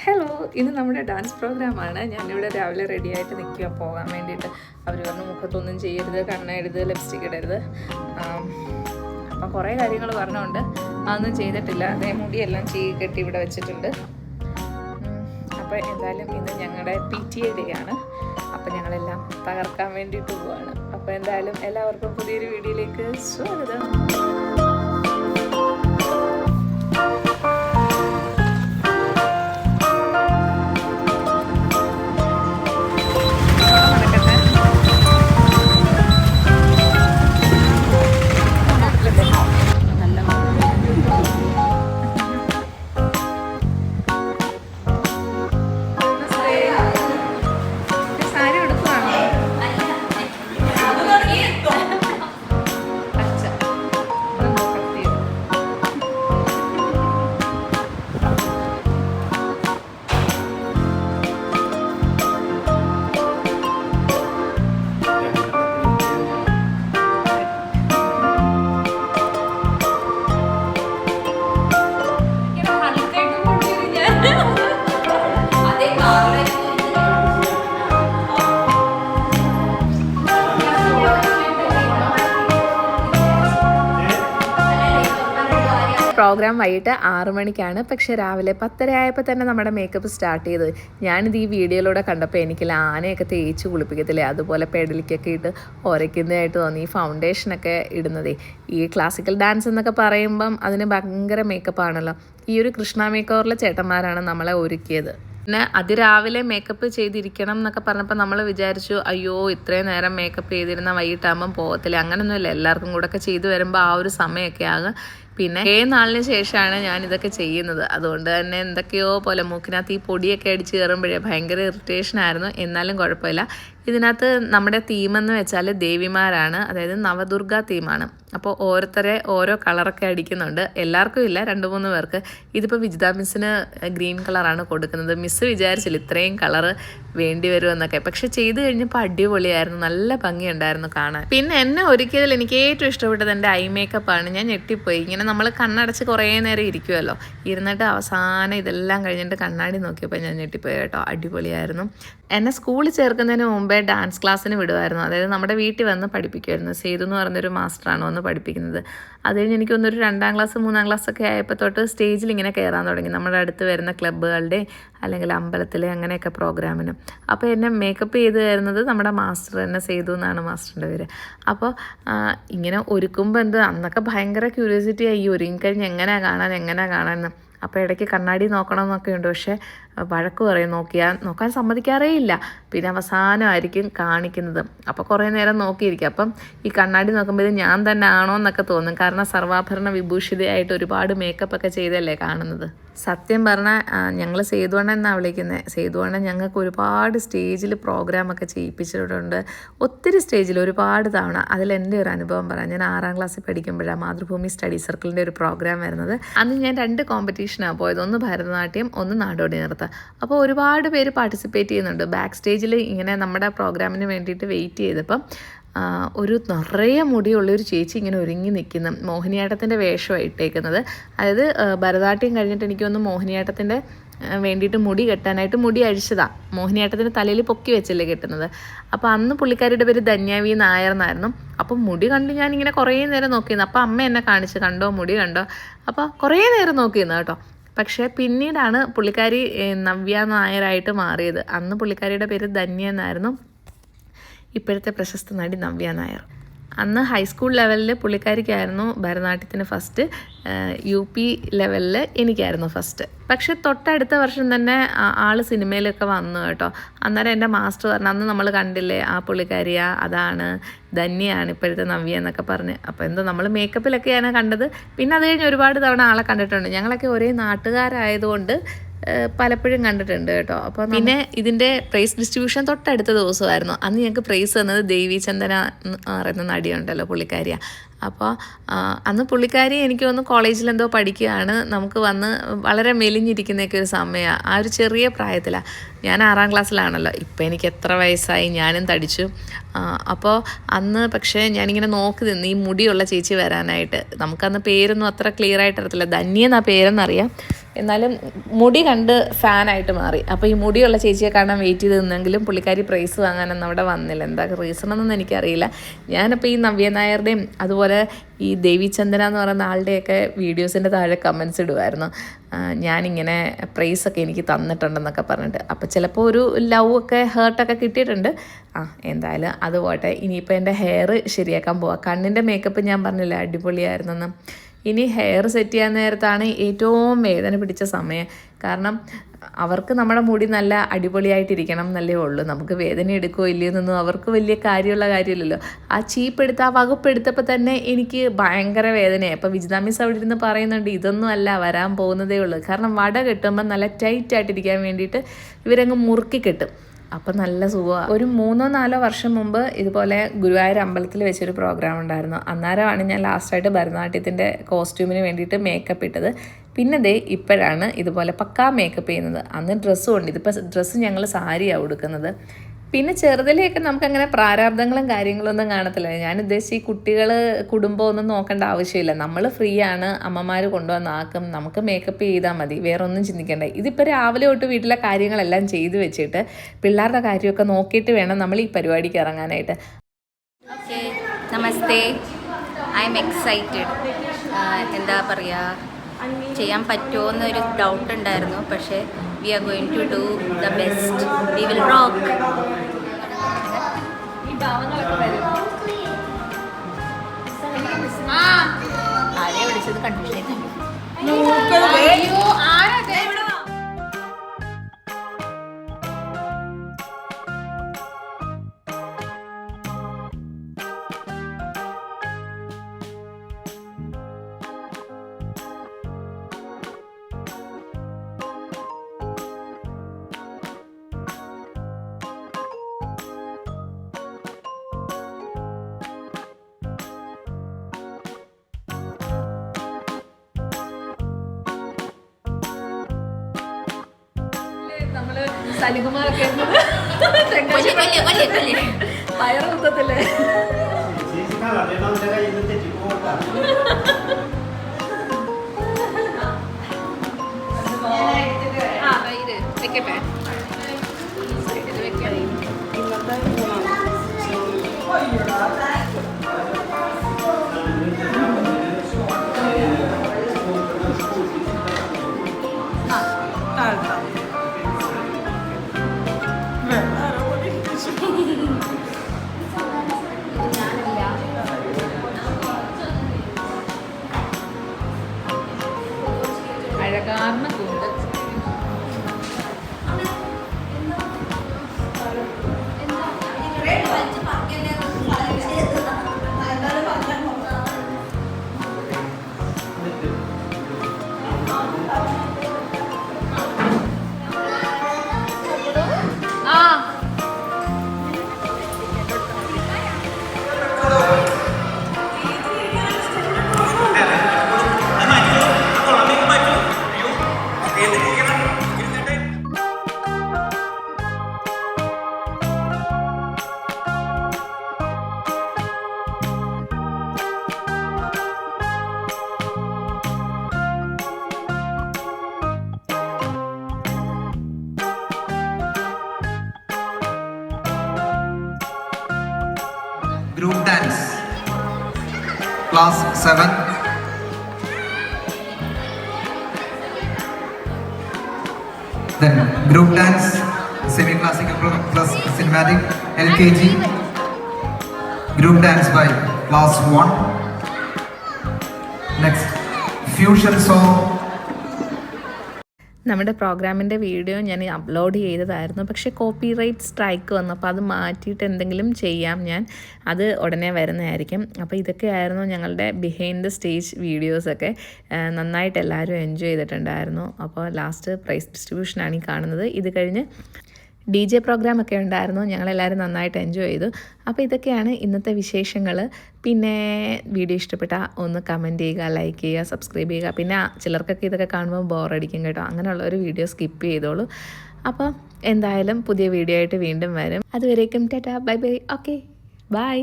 Hello, ഇന്ന് നമ്മുടെ dance പ്രോഗ്രാമാണ്. ഞാനിവിടെ രാവിലെ റെഡി ആയിട്ട് നിൽക്കുക പോകാൻ വേണ്ടിയിട്ട്. അവർ പറഞ്ഞു മുഖത്തൊന്നും ചെയ്യരുത്, കണ്ണെഴുത്, ലിപ്സ്റ്റിക് ഇടരുത്. അപ്പം കുറേ കാര്യങ്ങൾ പറഞ്ഞുകൊണ്ട് അതൊന്നും ചെയ്തിട്ടില്ല. അതേ മുടിയെല്ലാം കെട്ടി ഇവിടെ വെച്ചിട്ടുണ്ട്. അപ്പോൾ എന്തായാലും ഇന്ന് ഞങ്ങളുടെ PTA ഡേ ആണ്. അപ്പോൾ ഞങ്ങളെല്ലാം തകർക്കാൻ വേണ്ടിയിട്ട് പോവാണ്. അപ്പോൾ എന്തായാലും എല്ലാവർക്കും പുതിയൊരു വീഡിയോയിലേക്ക് സ്വാഗതം. പ്രോഗ്രാം വൈകിട്ട് 6 മണിക്കാണ്. പക്ഷേ രാവിലെ 10:30 ആയപ്പോൾ തന്നെ നമ്മുടെ മേക്കപ്പ് സ്റ്റാർട്ട് ചെയ്ത്. ഞാനിത് ഈ വീഡിയോയിലൂടെ കണ്ടപ്പോൾ എനിക്കില്ല ആനയൊക്കെ തേച്ച് കുളിപ്പിക്കത്തില്ലേ, അതുപോലെ പെടലിക്കൊക്കെ ഇട്ട് ഉരയ്ക്കുന്നതായിട്ട് തോന്നി. ഈ ഫൗണ്ടേഷനൊക്കെ ഇടുന്നതേ, ഈ ക്ലാസിക്കൽ ഡാൻസ് എന്നൊക്കെ പറയുമ്പം അതിന് ഭയങ്കര മേക്കപ്പാണല്ലോ. ഈ ഒരു കൃഷ്ണ മേക്കോറിലെ ചേട്ടന്മാരാണ് നമ്മളെ ഒരുക്കിയത്. പിന്നെ അതിരാവിലെ മേക്കപ്പ് ചെയ്തിരിക്കണം എന്നൊക്കെ പറഞ്ഞപ്പോൾ നമ്മൾ വിചാരിച്ചു, അയ്യോ ഇത്രയും നേരം മേക്കപ്പ് ചെയ്തിരുന്ന വൈകിട്ടാകുമ്പം പോകത്തില്ല. അങ്ങനെയൊന്നുമില്ല, എല്ലാവർക്കും കൂടെ ഒക്കെ ചെയ്തു വരുമ്പോൾ ആ ഒരു സമയമൊക്കെ ആകും. പിന്നെ നാളിന് ശേഷമാണ് ഞാനിതൊക്കെ ചെയ്യുന്നത്. അതുകൊണ്ട് തന്നെ എന്തൊക്കെയോ പോലെ മൂക്കിനകത്ത് ഈ പൊടിയൊക്കെ അടിച്ച് കയറുമ്പോഴേ ഭയങ്കര ഇറിറ്റേഷനായിരുന്നു. എന്നാലും കുഴപ്പമില്ല. ഇതിനകത്ത് നമ്മുടെ തീമെന്ന് വെച്ചാൽ ദേവിമാരാണ്, അതായത് നവദുർഗ തീമാണ്. അപ്പോൾ ഓരോരുത്തരെ ഓരോ കളറൊക്കെ അടിക്കുന്നുണ്ട്. എല്ലാവർക്കും ഇല്ല, 2-3 പേർക്ക്. ഇതിപ്പോൾ വിജിത മിസ്സിന് ഗ്രീൻ കളറാണ് കൊടുക്കുന്നത്. മിസ്സ് വിചാരിച്ചില്ല ഇത്രയും കളറ് വേണ്ടി വരുമെന്നൊക്കെ. പക്ഷെ ചെയ്ത് കഴിഞ്ഞപ്പോൾ അടിപൊളിയായിരുന്നു, നല്ല ഭംഗിയുണ്ടായിരുന്നു കാണാൻ. പിന്നെ എന്നെ ഒരുക്കിയതിൽ എനിക്ക് ഏറ്റവും ഇഷ്ടപ്പെട്ടത് എൻ്റെ ഐ മേക്കപ്പാണ്. ഞാൻ ഞെട്ടിപ്പോയി. ഇങ്ങനെ നമ്മൾ കണ്ണടച്ച് കുറേ നേരം ഇരിക്കുമല്ലോ, ഇരുന്നിട്ട് അവസാനം ഇതെല്ലാം കഴിഞ്ഞിട്ട് കണ്ണാടി നോക്കിയപ്പോൾ ഞാൻ ഞെട്ടിപ്പോയി കേട്ടോ. അടിപൊളിയായിരുന്നു. എന്നെ സ്കൂളിൽ ചേർക്കുന്നതിന് മുമ്പേ ഡാൻസ് ക്ലാസ്സിന് വിടുമായിരുന്നു. അതായത് നമ്മുടെ വീട്ടിൽ വന്ന് പഠിപ്പിക്കുമായിരുന്നു. സേതു എന്ന് പറഞ്ഞൊരു മാസ്റ്ററാണ് വന്ന് പഠിപ്പിക്കുന്നത്. അത് കഴിഞ്ഞ് എനിക്കൊന്നൊരു 2ാം ക്ലാസ് 3ാം ക്ലാസ്സൊക്കെ ആയപ്പോൾ തൊട്ട് സ്റ്റേജിൽ ഇങ്ങനെ കയറാൻ തുടങ്ങി, നമ്മുടെ അടുത്ത് വരുന്ന ക്ലബ്ബുകളുടെ അല്ലെങ്കിൽ അമ്പലത്തിലെ അങ്ങനെയൊക്കെ പ്രോഗ്രാമിന്. അപ്പോൾ എന്നെ മേക്കപ്പ് ചെയ്ത് തരുന്നത് നമ്മുടെ മാസ്റ്റർ തന്നെ, സേതു എന്നാണ് മാസ്റ്ററിൻ്റെ പേര്. അപ്പോൾ ഇങ്ങനെ ഒരുക്കുമ്പോൾ അന്നൊക്കെ ഭയങ്കര ക്യൂരിയോസിറ്റി ആയി, ഒരുങ്ങിക്കഴിഞ്ഞ് എങ്ങനെയാണ് കാണാൻ. അപ്പോൾ ഇടയ്ക്ക് കണ്ണാടി നോക്കണമെന്നൊക്കെ ഉണ്ട്. പക്ഷേ വഴക്ക് പറയും, നോക്കാൻ സമ്മതിക്കാറേ ഇല്ല. പിന്നെ അവസാനമായിരിക്കും കാണിക്കുന്നത്. അപ്പോൾ കുറേ നേരം നോക്കിയിരിക്കും. അപ്പം ഈ കണ്ണാടി നോക്കുമ്പോൾ ഇത് ഞാൻ തന്നെ ആണോ എന്നൊക്കെ തോന്നും. കാരണം സർവാഭരണ വിഭൂഷിതയായിട്ട് ഒരുപാട് മേക്കപ്പൊക്കെ ചെയ്തല്ലേ കാണുന്നത്. സത്യം പറഞ്ഞാൽ ഞങ്ങൾ സേതുവണ്ണൻ എന്നാണ് വിളിക്കുന്നത്. സേതുവണ്ണൻ ഞങ്ങൾക്ക് ഒരുപാട് സ്റ്റേജിൽ പ്രോഗ്രാമൊക്കെ ചെയ്യിപ്പിച്ചിട്ടുണ്ട്. ഒത്തിരി സ്റ്റേജിൽ ഒരുപാട് തവണ. അതിലെൻ്റെ ഒരു അനുഭവം പറയാം. ഞാൻ 6ാം ക്ലാസ്സിൽ പഠിക്കുമ്പോഴാണ് മാതൃഭൂമി സ്റ്റഡി സർക്കിളിൻ്റെ ഒരു പ്രോഗ്രാം വരുന്നത്. അന്ന് ഞാൻ 2 കോമ്പറ്റീഷനാണ് പോയത്. ഒന്ന് ഭരതനാട്യം, ഒന്ന് നാടോടി നൃത്തം. അപ്പോൾ ഒരുപാട് പേര് പാർട്ടിസിപ്പേറ്റ് ചെയ്യുന്നുണ്ട്. ബാക്ക് സ്റ്റേജിൽ ഇങ്ങനെ നമ്മുടെ പ്രോഗ്രാമിന് വേണ്ടിയിട്ട് വെയിറ്റ് ചെയ്തപ്പം ഒരു നിറയെ മുടിയുള്ളൊരു ചേച്ചി ഇങ്ങനെ ഒരുങ്ങി നിൽക്കുന്നു. മോഹിനിയാട്ടത്തിൻ്റെ വേഷമാണ് ഇട്ടേക്കുന്നത്. അതായത് ഭരതനാട്യം കഴിഞ്ഞിട്ട് എനിക്കൊന്ന് മോഹിനിയാട്ടത്തിൻ്റെ വേണ്ടിയിട്ട് മുടി കെട്ടാനായിട്ട് മുടി അഴിച്ചതാണ്. മോഹിനിയാട്ടത്തിൻ്റെ തലയിൽ പൊക്കി വെച്ചല്ലേ കെട്ടുന്നത്. അപ്പോൾ അന്ന് പുള്ളിക്കാരിയുടെ പേര് ധന്യാവി നായർ എന്നായിരുന്നു. അപ്പം മുടി കണ്ട് ഞാനിങ്ങനെ കുറേ നേരം നോക്കിയിരുന്നു. അപ്പോൾ അമ്മ എന്നെ കാണിച്ച്, കണ്ടോ മുടി കണ്ടോ. അപ്പോൾ കുറേ നേരം നോക്കിയിരുന്നു കേട്ടോ. പക്ഷേ പിന്നീടാണ് പുള്ളിക്കാരി നവ്യ നായരായിട്ട് മാറിയത്. അന്ന് പുള്ളിക്കാരിയുടെ പേര് ധന്യ എന്നായിരുന്നു. ഇപ്പോഴത്തെ പ്രശസ്ത നടി നവ്യ നായർ. അന്ന് ഹൈസ്കൂൾ ലെവലിൽ പുള്ളിക്കാരിക്കായിരുന്നു ഭരതനാട്യത്തിന് ഫസ്റ്റ്, UP ലെവലിൽ എനിക്കായിരുന്നു ഫസ്റ്റ്. പക്ഷെ തൊട്ടടുത്ത വർഷം തന്നെ ആൾ സിനിമയിലൊക്കെ വന്നു കേട്ടോ. അന്നേരം എൻ്റെ മാസ്റ്റർ പറഞ്ഞു, അന്ന് നമ്മൾ കണ്ടില്ലേ ആ പുള്ളിക്കാരിയാ, അതാണ് ധന്യയാണ് ഇപ്പോഴത്തെ നവ്യ എന്നൊക്കെ പറഞ്ഞ്. അപ്പോൾ നമ്മൾ മേക്കപ്പിലൊക്കെയാണ് കണ്ടത്. പിന്നെ അത് കഴിഞ്ഞ് ഒരുപാട് തവണ ആളെ കണ്ടിട്ടുണ്ട്. ഞങ്ങളൊക്കെ ഒരേ നാട്ടുകാരായതുകൊണ്ട് പലപ്പോഴും കണ്ടിട്ടുണ്ട് കേട്ടോ. അപ്പോൾ പിന്നെ ഇതിൻ്റെ പ്രൈസ് ഡിസ്ട്രിബ്യൂഷൻ തൊട്ടടുത്ത ദിവസമായിരുന്നു. അന്ന് ഞങ്ങൾക്ക് പ്രൈസ് തന്നത് ദേവി ചന്ദന എന്ന് പറയുന്ന നടിയുണ്ടല്ലോ, പുള്ളിക്കാരിയാണ്. അപ്പോൾ അന്ന് പുള്ളിക്കാരി എനിക്ക് തോന്നുന്നു കോളേജിൽ എന്തോ പഠിക്കുകയാണ്. നമുക്ക് വന്ന് വളരെ മെലിഞ്ഞിരിക്കുന്നതൊക്കെ ഒരു സമയമാണ്. ആ ഒരു ചെറിയ പ്രായത്തിലാണ്. ഞാൻ 6ാം ക്ലാസ്സിലാണല്ലോ. ഇപ്പം എനിക്ക് എത്ര വയസ്സായി, ഞാനും തടിച്ചു. അപ്പോൾ അന്ന് പക്ഷേ ഞാനിങ്ങനെ നോക്കി നിന്ന് ഈ മുടിയുള്ള ചേച്ചി വരാനായിട്ട്. നമുക്കന്ന് പേരൊന്നും അത്ര ക്ലിയർ ആയിട്ട് അറിയത്തില്ല. ധന്യ എന്നാ പേരെന്നറിയാം. എന്നാലും മുടി കണ്ട് ഫാനായിട്ട് മാറി. അപ്പോൾ ഈ മുടിയുള്ള ചേച്ചിയെ കാണാൻ വെയിറ്റ് ചെയ്ത് നിന്നെങ്കിലും പുള്ളിക്കാരി പ്രൈസ് വാങ്ങാനൊന്നും അവിടെ വന്നില്ല. എന്താ റീസണൊന്നും എനിക്കറിയില്ല. ഞാനിപ്പോൾ ഈ നവ്യ നായരുടെയും അതുപോലെ ഈ ദേവിചന്ദന എന്ന് പറയുന്ന ആളുടെയൊക്കെ വീഡിയോസിൻ്റെ താഴെ കമൻസ് ഇടുമായിരുന്നു, ഞാനിങ്ങനെ പ്രൈസൊക്കെ എനിക്ക് തന്നിട്ടുണ്ടെന്നൊക്കെ പറഞ്ഞിട്ട്. അപ്പോൾ ചിലപ്പോൾ ഒരു ലവ് ഒക്കെ ഹേർട്ടൊക്കെ കിട്ടിയിട്ടുണ്ട്. എന്തായാലും അത് പോട്ടെ. ഇനിയിപ്പോൾ എൻ്റെ ഹെയർ ശരിയാക്കാൻ പോവാം. കണ്ണിൻ്റെ മേക്കപ്പ് ഞാൻ പറഞ്ഞില്ല അടിപൊളിയായിരുന്നെന്ന്. ഇനി ഹെയർ സെറ്റ് ചെയ്യാൻ നേരത്താണ് ഏറ്റവും വേദന പിടിച്ച സമയം. കാരണം അവർക്ക് നമ്മുടെ മുടി നല്ല അടിപൊളിയായിട്ടിരിക്കണം എന്നല്ലേ ഉള്ളൂ. നമുക്ക് വേദന എടുക്കുകയോ ഇല്ലയെന്നൊന്നും അവർക്ക് വലിയ കാര്യമില്ലല്ലോ. ആ ചീപ്പെടുത്ത് ആ വകുപ്പെടുത്തപ്പോൾ തന്നെ എനിക്ക് ഭയങ്കര വേദനയായി. അപ്പോൾ വിജിത മിസ് അവിടെ ഇരുന്ന് പറയുന്നുണ്ട്, ഇതൊന്നും അല്ല വരാൻ പോകുന്നതേ ഉള്ളൂ. കാരണം വട കെട്ടുമ്പോൾ നല്ല ടൈറ്റായിട്ടിരിക്കാൻ വേണ്ടിയിട്ട് ഇവരങ്ങ് മുറുക്കി കെട്ടും. അപ്പം നല്ല സുഖമാണ്. ഒരു 3-4 വർഷം മുമ്പ് ഇതുപോലെ ഗുരുവായൂർ അമ്പലത്തിൽ വെച്ചൊരു പ്രോഗ്രാം ഉണ്ടായിരുന്നു. അന്നേരമാണ് ഞാൻ ലാസ്റ്റായിട്ട് ഭരതനാട്യത്തിൻ്റെ കോസ്റ്റ്യൂമിന് വേണ്ടിയിട്ട് മേക്കപ്പ് ഇട്ടത്. പിന്നെ ഇപ്പോഴാണ് ഇതുപോലെ പക്കാ മേക്കപ്പ് ചെയ്യുന്നത്. അന്ന് ഡ്രസ്സും ഉണ്ട്. ഇതിപ്പോൾ ഡ്രസ്സ് ഞങ്ങൾ സാരിയാണ് ഉടുക്കുന്നത്. പിന്നെ ചെറുതിലേക്ക് നമുക്കങ്ങനെ പ്രാരാബ്ദങ്ങളും കാര്യങ്ങളൊന്നും കാണത്തില്ല. ഞാൻ ഉദ്ദേശിച്ച് ഈ കുട്ടികൾ കുടുംബമൊന്നും നോക്കേണ്ട ആവശ്യമില്ല. നമ്മൾ ഫ്രീ ആണ്, അമ്മമാർ കൊണ്ടുവന്നാക്കും, നമുക്ക് മേക്കപ്പ് ചെയ്താൽ മതി, വേറെ ഒന്നും ചിന്തിക്കേണ്ട. ഇതിപ്പോൾ രാവിലെ തൊട്ട് വീട്ടിലെ കാര്യങ്ങളെല്ലാം ചെയ്തു വെച്ചിട്ട് പിള്ളേരുടെ കാര്യമൊക്കെ നോക്കിയിട്ട് വേണം നമ്മൾ ഈ പരിപാടിക്ക് ഇറങ്ങാനായിട്ട്. ഓക്കെ, നമസ്തേ. I am excited. എന്താ പറയുക, ചെയ്യാൻ പറ്റുമോ എന്നൊരു ഡൗട്ട് ഉണ്ടായിരുന്നു. പക്ഷേ we are going to do the best. We will rock. ആരെ വിളിച്ചത് കൺഫ്യൂഷൻ. സലികുമാരൊക്കെ പയറുത്തത്തില്ലേ? വെക്കട്ടെ. അഴകാർന്ന കൂണ്ട്. Group dance, class 7. Then group dance, semi-classical plus cinematic, LKG. Group dance by class 1. Next, fusion song. നമ്മുടെ പ്രോഗ്രാമിൻ്റെ വീഡിയോ ഞാൻ അപ്ലോഡ് ചെയ്തതായിരുന്നു. പക്ഷേ കോപ്പിറൈറ്റ് സ്ട്രൈക്ക് വന്നപ്പോൾ അത് മാറ്റിയിട്ട് എന്തെങ്കിലും ചെയ്യാം. ഞാൻ അത് ഉടനെ വരുന്നതായിരിക്കും. അപ്പോൾ ഇതൊക്കെയായിരുന്നു ഞങ്ങളുടെ ബിഹൈൻഡ് ദ സ്റ്റേജ് വീഡിയോസൊക്കെ. നന്നായിട്ട് എല്ലാവരും എൻജോയ് ചെയ്തിട്ടുണ്ടായിരുന്നു. അപ്പോൾ ലാസ്റ്റ് പ്രൈസ് ഡിസ്ട്രിബ്യൂഷനാണ് ഈ കാണുന്നത്. ഇത് കഴിഞ്ഞ് DJ പ്രോഗ്രാമൊക്കെ ഉണ്ടായിരുന്നു. ഞങ്ങളെല്ലാവരും നന്നായിട്ട് എൻജോയ് ചെയ്തു. അപ്പോൾ ഇതൊക്കെയാണ് ഇന്നത്തെ വിശേഷങ്ങൾ. പിന്നെ വീഡിയോ ഇഷ്ടപ്പെട്ട ഒന്ന് കമൻറ്റ് ചെയ്യുക, ലൈക്ക് ചെയ്യുക, സബ്സ്ക്രൈബ് ചെയ്യുക. പിന്നെ ചിലർക്കൊക്കെ ഇതൊക്കെ കാണുമ്പോൾ ബോറടിക്കും കേട്ടോ. അങ്ങനെയുള്ള ഒരു വീഡിയോ സ്കിപ്പ് ചെയ്തോളൂ. അപ്പോൾ എന്തായാലും പുതിയ വീഡിയോ ആയിട്ട് വീണ്ടും വരും. അതുവരേക്കും tata, bye bye. Okay, by.